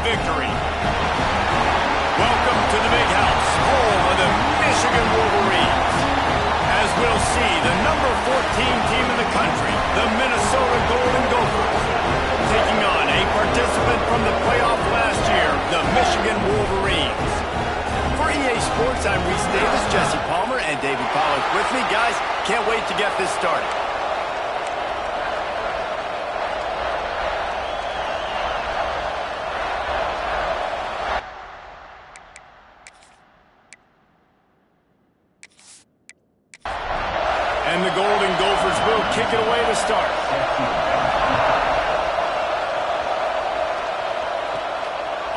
victory. Welcome to the Big House, home of the Michigan Wolverines. As we'll see, the number 14 team in the country, the Minnesota Golden Gophers, taking on a participant from the playoff last year, the Michigan Wolverines. For EA Sports, I'm Reese Davis, Jesse Palmer, and Davey Pollack with me. Guys, can't wait to get this started. And the Golden Gophers will kick it away to start.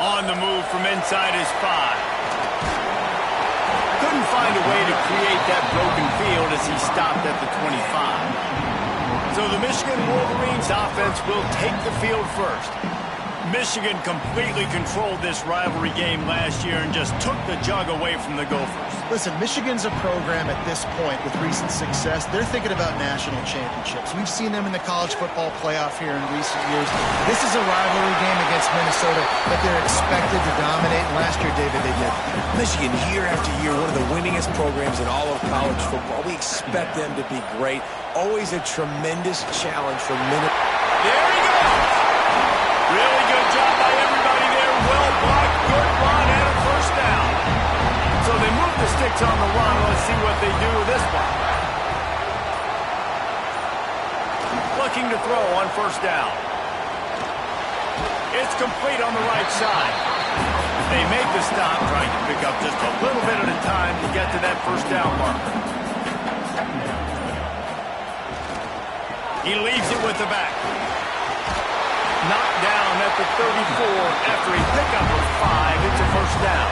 On the move from inside his 5. Couldn't find a way to create that broken field as he stopped at the 25. So the Michigan Wolverines offense will take the field first. Michigan completely controlled this rivalry game last year and just took the jug away from the Gophers. Listen, Michigan's a program at this point with recent success. They're thinking about national championships. We've seen them in the college football playoff here in recent years. This is a rivalry game against Minnesota that they're expected to dominate. And last year, David, they did. Michigan, year after year, one of the winningest programs in all of college football. We expect them to be great. Always a tremendous challenge for Minnesota. There he goes! Really good job by everybody there. Well blocked, good run, and a first down. So they move the sticks on the run. Let's see what they do with this one. Looking to throw on first down. It's complete on the right side. They make the stop, trying to pick up just a little bit at a time to get to that first down marker. He leaves it with the back. Knocked down at the 34 after a pickup of 5. It's a first down.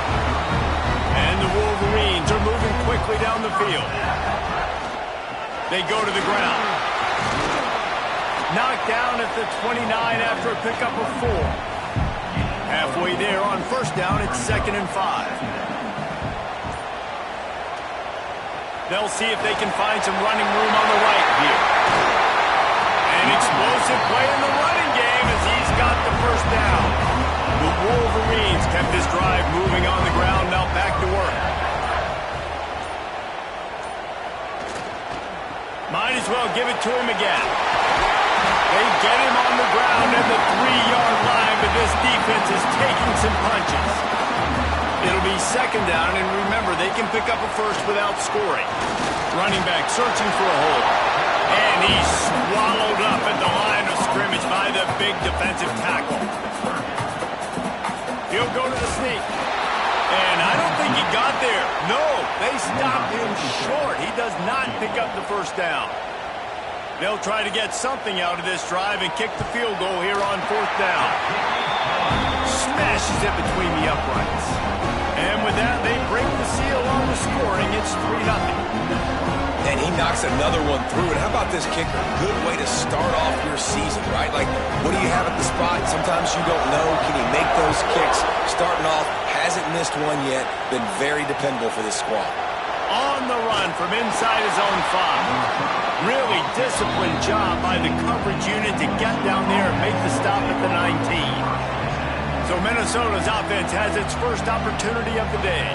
And the Wolverines are moving quickly down the field. They go to the ground. Knocked down at the 29 after a pickup of 4. Halfway there on first down, it's 2nd and 5. They'll see if they can find some running room on the right here. An explosive play in the running game as he's got the first down. The Wolverines kept this drive moving on the ground, now back to work. Might as well give it to him again. They get him on the ground at the 3-yard line, but this defense is taking some punches. It'll be 2nd down, and remember, they can pick up a first without scoring. Running back searching for a hole. And he's swallowed up at the line of scrimmage by the big defensive tackle. He'll go to the sneak. And I don't think he got there. No, they stopped him short. He does not pick up the first down. They'll try to get something out of this drive and kick the field goal here on 4th down. Smashes it between the uprights. And with that, they break the seal on the scoring. It's 3-0. And he knocks another one through. And how about this kicker? Good way to start off your season, right? Like, what do you have at the spot? Sometimes you don't know. Can he make those kicks? Starting off, hasn't missed one yet. Been very dependable for this squad. On the run from inside his own 5. Really disciplined job by the coverage unit to get down there and make the stop at the 19. So Minnesota's offense has its first opportunity of the day.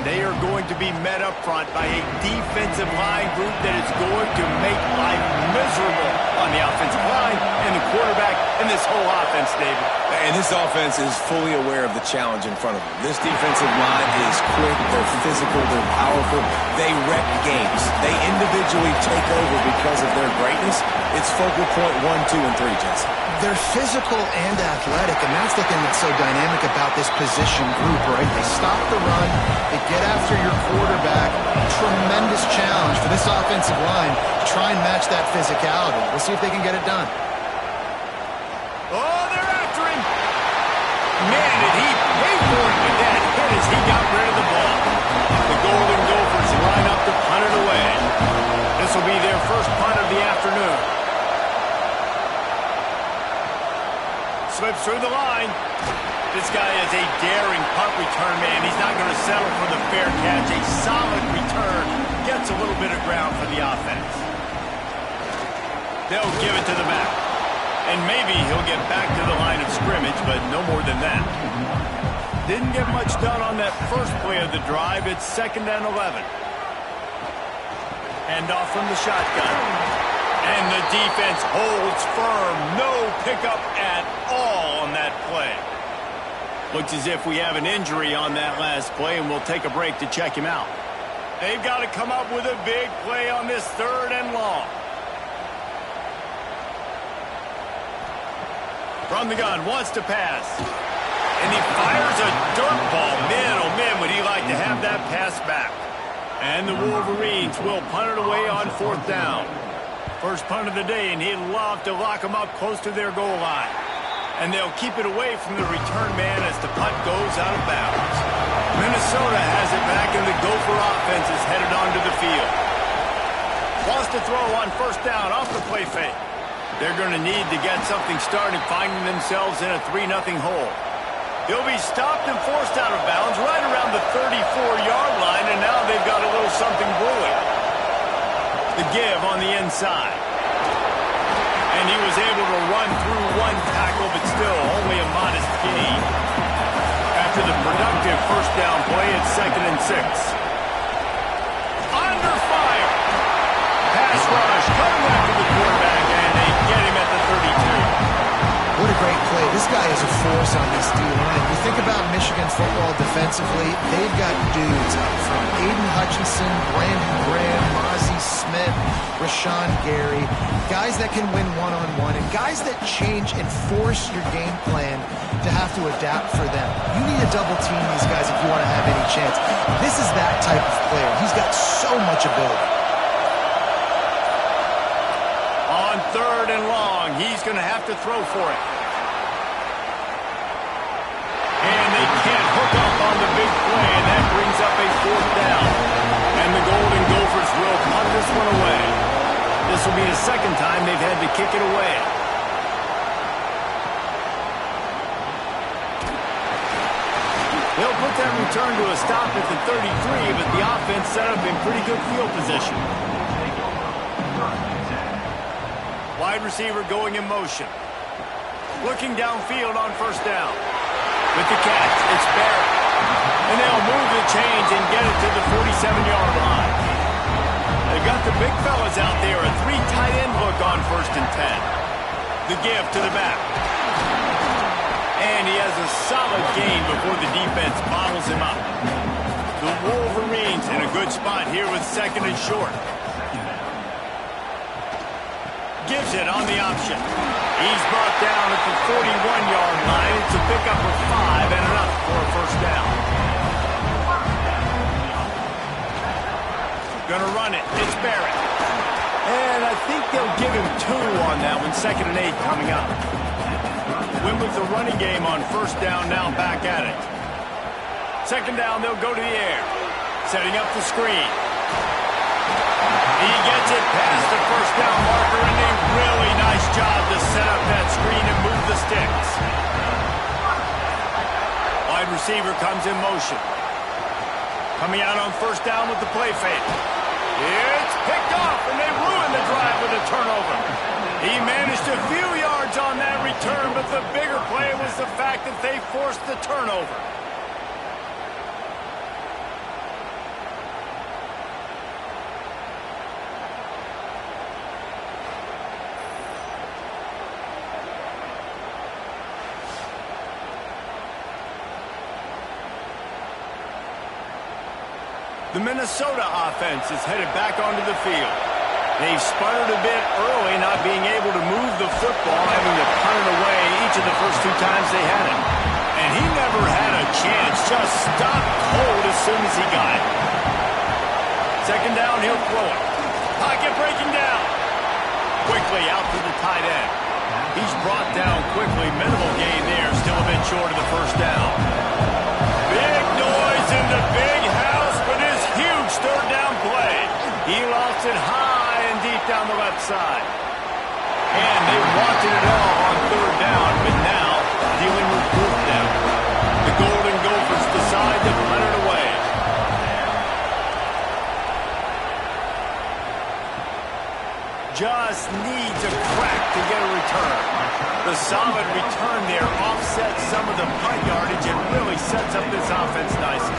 They are going to be met up front by a defensive line group that is going to make life miserable on the offensive line and the quarterback and this whole offense, David. And this offense is fully aware of the challenge in front of them. This defensive line is quick, they're physical, they're powerful. They wreck games. They individually take over because of their greatness. It's focal point 1, 2, and 3, Jesse. They're physical and athletic, and that's the thing that's so dynamic about this position group, right? They stop the run, they get after your quarterback. Tremendous challenge for this offensive line to try and match that physicality. We'll see if they can get it done. Oh, they're after him. Man, did he pay for it with that hit as he got rid of the ball. The Golden Gophers line up to punt it away. This will be their first punt of the afternoon. Slips through the line. This guy is a daring punt return man. He's not going to settle for the fair catch. A solid return. Gets a little bit of ground for the offense. They'll give it to the back. And maybe he'll get back to the line of scrimmage, but no more than that. Didn't get much done on that first play of the drive. It's 2nd and 11. Hand off from the shotgun. And the defense holds firm. No pickup at all on that play. Looks as if we have an injury on that last play, and we'll take a break to check him out. They've got to come up with a big play on this 3rd and long. From the gun, wants to pass. And he fires a dirt ball. Man, oh man, would he like to have that pass back. And the Wolverines will punt it away on 4th down. First punt of the day, and he'd love to lock them up close to their goal line. And they'll keep it away from the return man as the punt goes out of bounds. Minnesota has it back, and the Gopher offense is headed onto the field. Wants to throw on 1st down off the play fake. They're going to need to get something started, finding themselves in a 3-0 hole. He'll be stopped and forced out of bounds right around the 34-yard line, and now they've got a little something brewing. The give on the inside. And he was able to run through one tackle, but still only a modest gain. After the productive 1st down play, it's 2nd and 6. Under fire. Pass rush coming after the quarterback, and they get him at the 32. What a great play. This guy is a force on this D-line. You think about Michigan football defensively, they've got dudes from Aiden Hutchinson, Brandon Graham, Mozzie Smith, Rashawn Gary, guys that can win one-on-one, and guys that change and force your game plan to have to adapt for them. You need to double team these guys if you want to have any chance. This is that type of player. He's got so much ability. On 3rd and long, he's going to have to throw for it. And they can't hook up on the big play, and that brings up a 4th down. And the Golden Gophers will punt this one away. This will be the 2nd time they've had to kick it away. They'll put that return to a stop at the 33, but the offense set up in pretty good field position. Wide receiver going in motion. Looking downfield on 1st down. With the catch, it's Barrett. And they'll move the chains and get it to the 47-yard line. They've got the big fellas out there. A 3 tight end look on 1st and 10. The give to the back. And he has a solid gain before the defense bottles him up. The Wolverines in a good spot here with 2nd and short. Gives it on the option. He's brought down at the 41-yard line. It's a pickup of 5 and enough for a 1st down. Gonna run it. It's Barrett. And I think they'll give him 2 on that one. 2nd and 8 coming up. Win with the running game on 1st down, now back at it. 2nd down, they'll go to the air. Setting up the screen. He gets it past the 1st down marker, and a really nice job to set up that screen and move the sticks. Wide receiver comes in motion. Coming out on 1st down with the play fake. It's picked off, and they ruin the drive with a turnover. He managed a few yards on that return, but the bigger play was the fact that they forced the turnover. The Minnesota offense is headed back onto the field. They've sputtered a bit early, not being able to move the football, having to punt it away each of the first 2 times they had it. And he never had a chance, just stopped cold as soon as he got it. 2nd down, he'll throw it. Pocket breaking down. Quickly out to the tight end. He's brought down quickly. Minimal gain there, still a bit short of the 1st down. Big noise in the big house for this huge 3rd down play. He lost it high and deep down the left side. And they wanted it all on 3rd down, but now dealing with 4th down. The Golden Gophers decide to punt it away. Just needs a crack to get a return. The solid return there offsets some of the punt yardage and really sets up this offense nicely.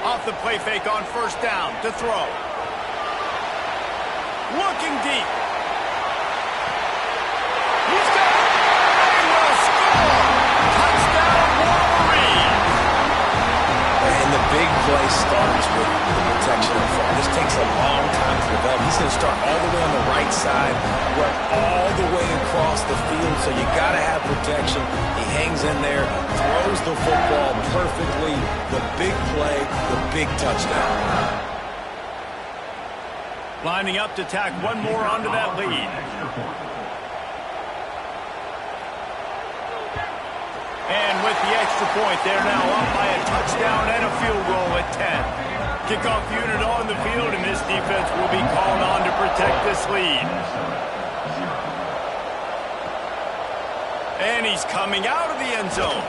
Off the play fake on first down to throw. Looking deep. He's got it. They will score. Touchdown, Wolverines. And the big play starts with the protection up front. This takes a long time to develop. He's going to start all the way on the right side, work all the way across the field, so you got to have protection. He hangs in there, throws the football perfectly. The big play, the big touchdown. Lining up to tack one more onto that lead. And with the extra point, they're now up by a touchdown and a field goal at 10. Kickoff unit on the field, and this defense will be called on to protect this lead. And he's coming out of the end zone.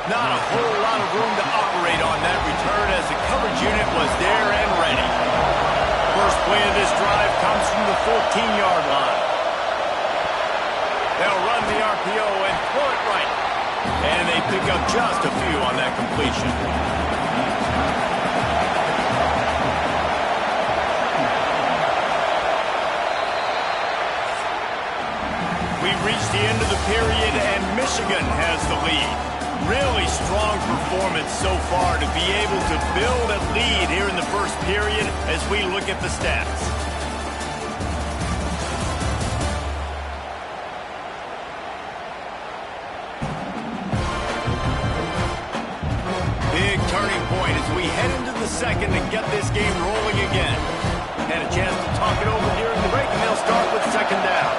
Not a whole lot of room to operate on that return as the coverage unit was there and ready. First play of this drive comes from the 14-yard line. They'll run the RPO and throw it right. And they pick up just a few on that completion. We've reached the end of the period, and Michigan has the lead. Really strong performance so far to be able to build a lead here in the first period as we look at the stats. Big turning point as we head into the second and get this game rolling again. Had a chance to talk it over here in the break, and they'll start with second down.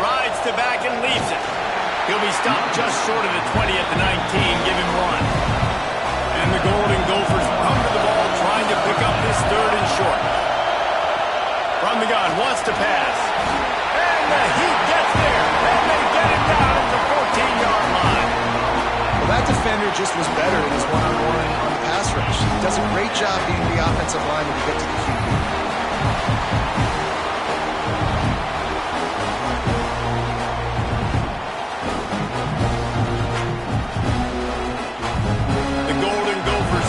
Rides to back and leaves it. He'll be stopped just short of the 20 at the 19, give him one. And the Golden Gophers come to the ball trying to pick up this third and short. From the gun, wants to pass. And the Heat gets there. And they get it down at the 14-yard line. Well, that defender just was better in his one-on-one on the pass rush. He does a great job being the offensive line when you get to the QB.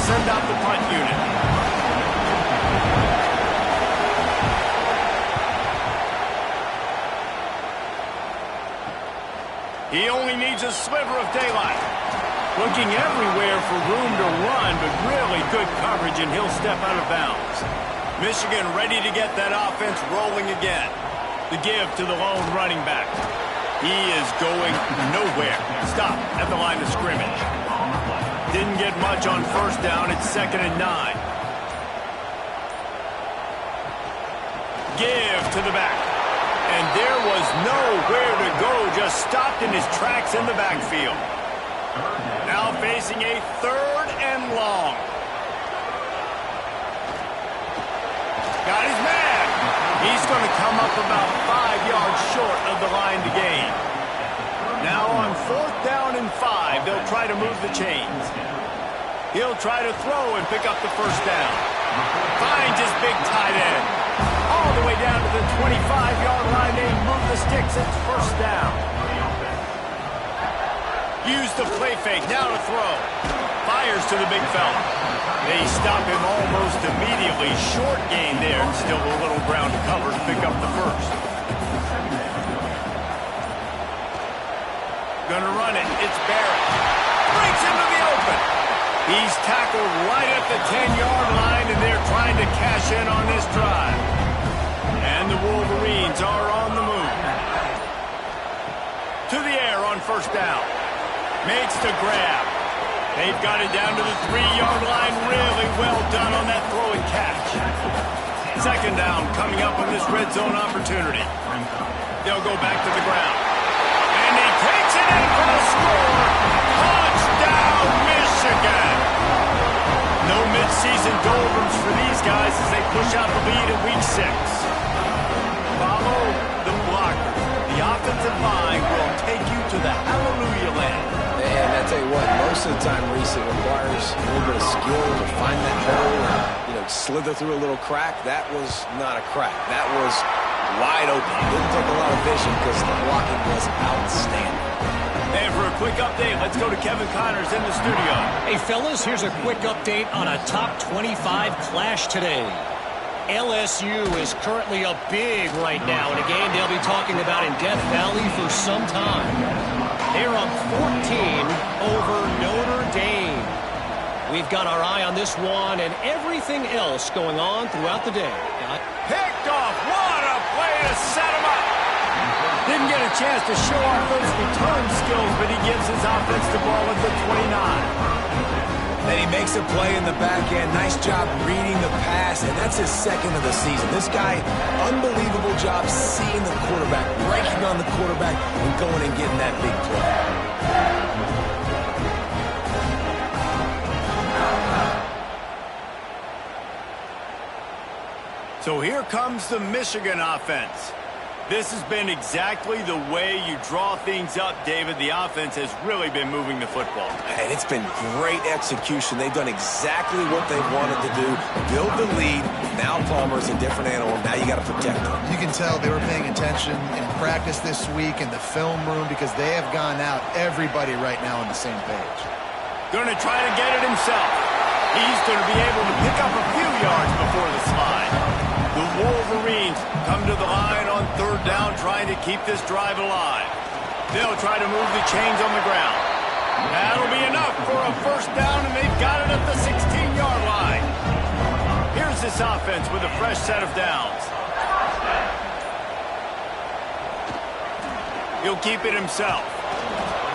Send out the punt unit. He only needs a sliver of daylight. Looking everywhere for room to run, but really good coverage, and he'll step out of bounds. Michigan ready to get that offense rolling again. The give to the lone running back. He is going nowhere. Stop at the line of scrimmage. Didn't get much on first down. It's 2nd and 9. Give to the back. And there was nowhere to go. Just stopped in his tracks in the backfield. Now facing a 3rd and long. Got his man. He's going to come up about 5 yards short of the line to gain. Now on 4th down and 5, they'll try to move the chains. He'll try to throw and pick up the first down. Finds his big tight end. All the way down to the 25-yard line. They move the sticks. It's first down. Use the play fake. Now to throw. Fires to the big fella. They stop him almost immediately. Short gain there. Still a little ground to cover to pick up the first. Gonna run it. It's Barrett. Breaks into the open. He's tackled right at the 10-yard line, and they're trying to cash in on this drive. And the Wolverines are on the move. To the air on first down. Makes the grab. They've got it down to the 3-yard line. Really well done on that throw and catch. Second down coming up on this red zone opportunity. They'll go back to the ground. And he takes it in for the score. Touchdown, Michigan. No midseason doldrums for these guys as they push out the lead in week 6. Follow the blockers. The offensive line will take you to the hallelujah land. And I tell you what, most of the time, Reese, it requires a little bit of skill to find that hole and, coverage. Slither through a little crack. That was not a crack. That was wide open. Didn't take a lot of vision because the blocking was outstanding. And for a quick update, let's go to Kevin Connors in the studio. Hey, fellas, here's a quick update on a top 25 clash today. LSU is currently up big right now in a game they'll be talking about in Death Valley for some time. They're up 14 over Notre Dame. We've got our eye on this one and everything else going on throughout the day. Picked off. What a play to set him up. Didn't get a chance to show off those return skills, but he gives his offense the ball at the 29. Then he makes a play in the back end. Nice job reading the pass, and that's his second of the season. This guy, unbelievable job seeing the quarterback, breaking on the quarterback, and going and getting that big play. So here comes the Michigan offense. This has been exactly the way you draw things up, David. The offense has really been moving the football. And it's been great execution. They've done exactly what they wanted to do. Build the lead. Now Palmer's a different animal. Now you got to protect him. You can tell they were paying attention in practice this week in the film room because they have gone out, everybody right now on the same page. Going to try to get it himself. He's going to be able to pick up a few yards before the slide. The Wolverines come to the line on third down, trying to keep this drive alive. They'll try to move the chains on the ground. That'll be enough for a first down, and they've got it at the 16-yard line. Here's this offense with a fresh set of downs. He'll keep it himself.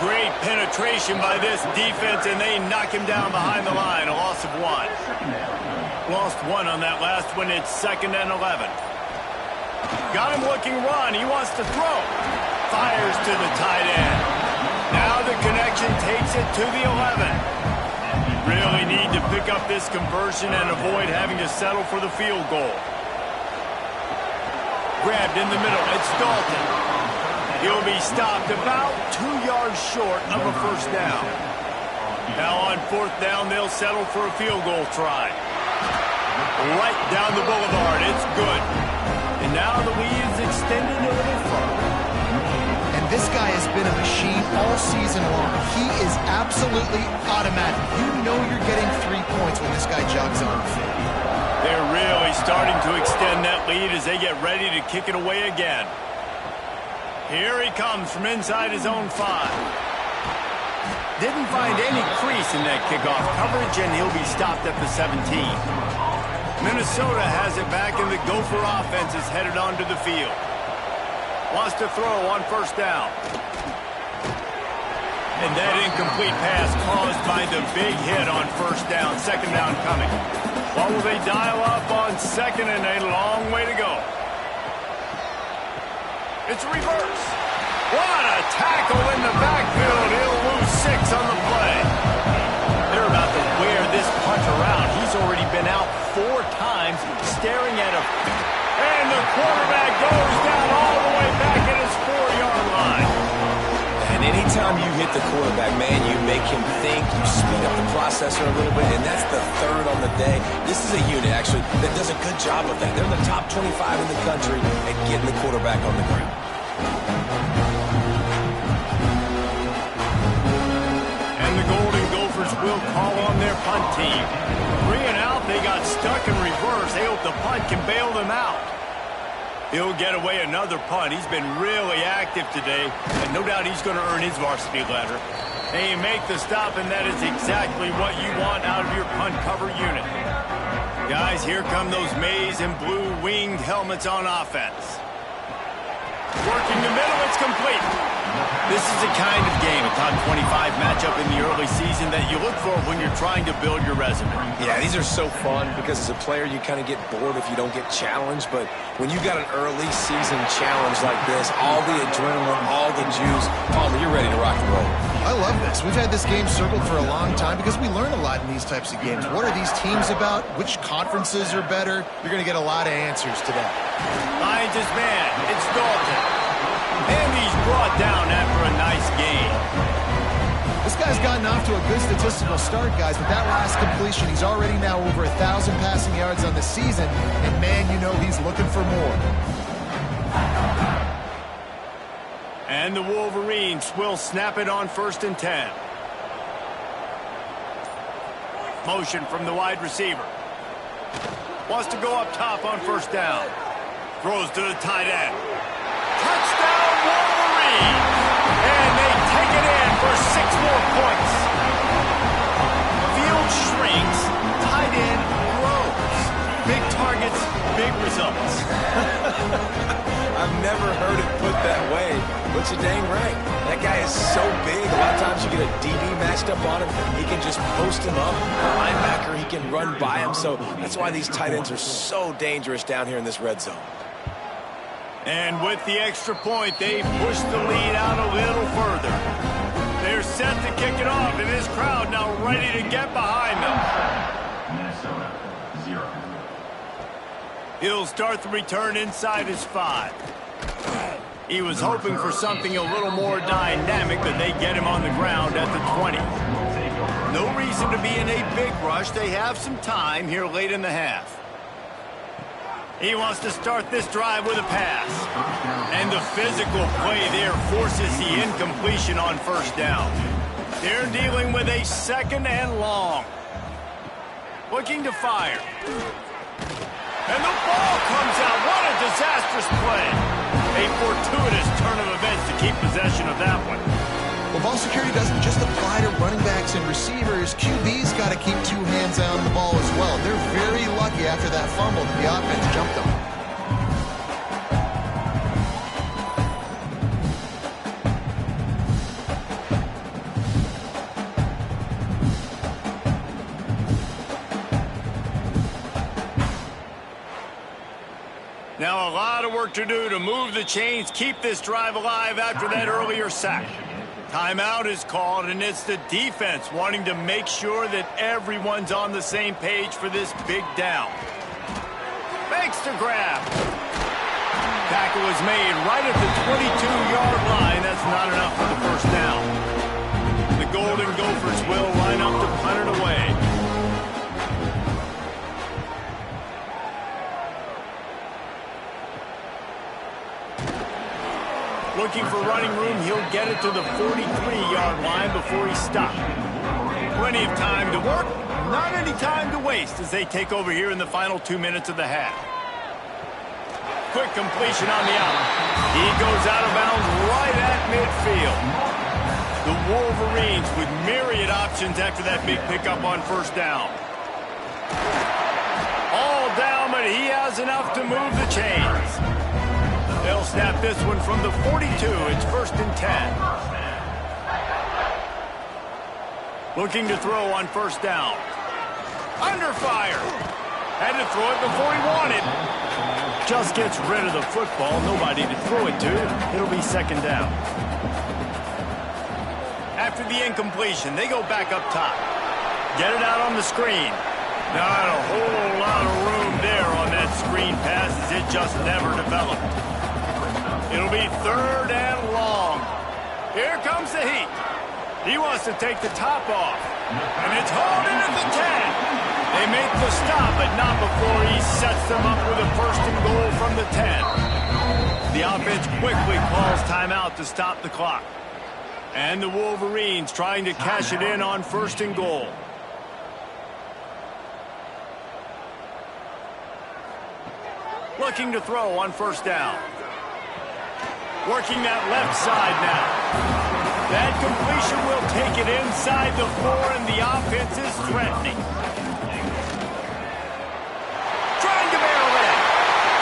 Great penetration by this defense, and they knock him down behind the line, a loss of 1. Lost 1 on that last one. It's 2nd and 11. Got him looking run. He wants to throw. Fires to the tight end. Now the connection takes it to the 11. Really need to pick up this conversion and avoid having to settle for the field goal. Grabbed in the middle. It's Dalton. He'll be stopped about 2 yards short of a first down. Now on 4th down, they'll settle for a field goal try. Right down the boulevard. It's good. And now the lead is extended a little further. And this guy has been a machine all season long. He is absolutely automatic. You know you're getting 3 points when this guy jogs on the field. They're really starting to extend that lead as they get ready to kick it away again. Here he comes from inside his own 5. Didn't find any crease in that kickoff coverage, and he'll be stopped at the 17. Minnesota has it back, and the Gopher offense is headed onto the field. Wants to throw on first down. And that incomplete pass caused by the big hit on first down. 2nd down coming. What will they dial up on 2nd, and a long way to go. It's reverse. What a tackle in the backfield. He'll lose 6 on the play. They're about to wear this punter out. He's already been out 4 times, staring at him. And the quarterback goes down all the way back at his 4-yard line. And anytime you hit the quarterback, man, you make him think, you speed up the processor a little bit, and that's the 3rd on the day. This is a unit, actually, that does a good job of that. They're in the top 25 in the country at getting the quarterback on the ground. And the Golden Gophers will call on their punt team. 3 and out, they got stuck in reverse. They hope the punt can bail them out. He'll get away another punt. He's been really active today, and no doubt he's going to earn his varsity letter. They make the stop, and that is exactly what you want out of your punt cover unit. Guys, here come those maize and blue winged helmets on offense. Working the middle, it's complete. This is the kind of game, a top 25 matchup in the early season, that you look for when you're trying to build your resume. Yeah, these are so fun because as a player, you kind of get bored if you don't get challenged. But when you got an early season challenge like this, all the adrenaline, all the juice, Palmer, you're ready to rock and roll. I love this. We've had this game circled for a long time because we learn a lot in these types of games. What are these teams about? Which conferences are better? You're going to get a lot of answers today. Finds his man. It's Dalton. And he's brought down after a nice game. This guy's gotten off to a good statistical start, guys, but that last completion, he's already now over 1,000 passing yards on the season, and man, you know he's looking for more. And the Wolverines will snap it on 1st and 10. Motion from the wide receiver. Wants to go up top on 1st down. Throws to the tight end. Touchdown Wolverines! And they take it in for 6 more points. Field shrinks, tight end grows. Big targets, big results. I've never heard it put that way, but you're dang right. That guy is so big, a lot of times you get a DB matched up on him. He can just post him up. A linebacker, he can run by him. So that's why these tight ends are so dangerous down here in this red zone. And with the extra point, they push the lead out a little further. They're set to kick it off, and this crowd now ready to get behind them. Minnesota, 0. He'll start the return inside his 5. He was hoping for something a little more dynamic, but they get him on the ground at the 20. No reason to be in a big rush. They have some time here late in the half. He wants to start this drive with a pass. And the physical play there forces the incompletion on 1st down. They're dealing with a 2nd and long. Looking to fire. And the ball comes out. What a disastrous play. A fortuitous turn of events to keep possession of that one. Well, ball security doesn't just apply to running backs and receivers. QB's got to keep 2 hands on the ball as well. They're very lucky after that fumble that the offense jumped on. Now a lot of work to do to move the chains, keep this drive alive after that earlier sack. Timeout is called, and it's the defense wanting to make sure that everyone's on the same page for this big down. Makes the grab. Tackle is made right at the 22-yard line. That's not enough for the 1st down. The Golden Gophers will line up to punt it away. Looking for running room, he'll get it to the 43-yard line before he stopped. Plenty of time to work, not any time to waste as they take over here in the final 2 minutes of the half. Quick completion on the out. He goes out of bounds right at midfield. The Wolverines with myriad options after that big pickup on 1st down. All down, but he has enough to move the chains. They'll snap this one from the 42. It's 1st and 10. Looking to throw on 1st down. Under fire. Had to throw it before he wanted. Just gets rid of the football. Nobody to throw it to. It'll be 2nd down. After the incompletion, they go back up top. Get it out on the screen. Not a whole lot of room there on that screen pass as it just never developed. It'll be 3rd and long. Here comes the heat. He wants to take the top off. And it's hauled in at the 10. They make the stop, but not before he sets them up with a 1st and goal from the 10. The offense quickly calls timeout to stop the clock. And the Wolverines trying to cash it in on 1st and goal. Looking to throw on 1st down. Working that left side now. That completion will take it inside the 4, and the offense is threatening. Trying to barrel in.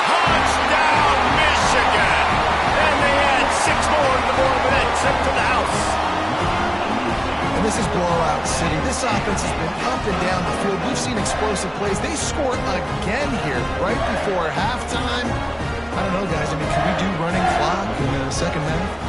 Touchdown, Michigan! And they add 6 more to the board with that trip to the house. And this is blowout city. This offense has been up and down the field. We've seen explosive plays. They score again here right before halftime. I don't know, guys. I mean, can we do running clock in the 2nd half?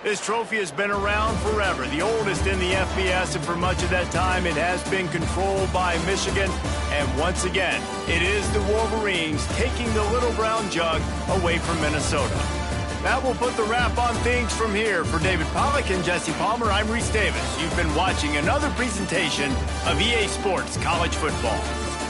This trophy has been around forever, the oldest in the FBS, and for much of that time it has been controlled by Michigan. And once again, it is the Wolverines taking the little brown jug away from Minnesota. That will put the wrap on things from here. For David Pollack and Jesse Palmer, I'm Reese Davis. You've been watching another presentation of EA Sports College Football.